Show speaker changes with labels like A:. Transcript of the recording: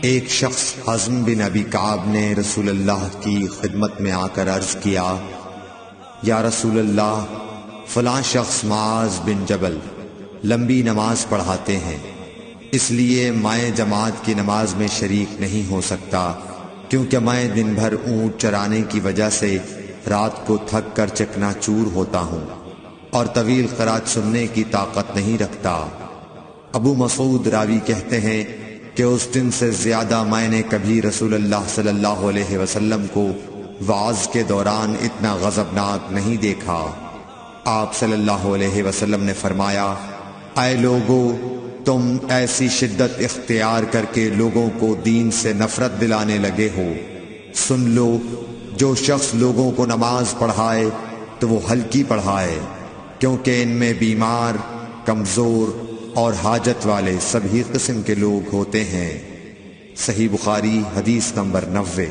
A: ایک شخص حزم بن ابی کعب نے رسول اللہ کی خدمت میں آ کر عرض کیا، یا رسول اللہ، فلاں شخص معاذ بن جبل لمبی نماز پڑھاتے ہیں، اس لیے میں جماعت کی نماز میں شریک نہیں ہو سکتا، کیونکہ میں دن بھر اونٹ چرانے کی وجہ سے رات کو تھک کر چکنا چور ہوتا ہوں اور طویل قرات سننے کی طاقت نہیں رکھتا۔ ابو مسعود راوی کہتے ہیں کہ اس دن سے زیادہ میں نے کبھی رسول اللہ صلی اللہ علیہ وسلم کو وعظ کے دوران اتنا غضبناک نہیں دیکھا۔ آپ صلی اللہ علیہ وسلم نے فرمایا، اے لوگو، تم ایسی شدت اختیار کر کے لوگوں کو دین سے نفرت دلانے لگے ہو۔ سن لو، جو شخص لوگوں کو نماز پڑھائے تو وہ ہلکی پڑھائے، کیونکہ ان میں بیمار، کمزور اور حاجت والے سبھی قسم کے لوگ ہوتے ہیں۔ صحیح بخاری حدیث نمبر 90۔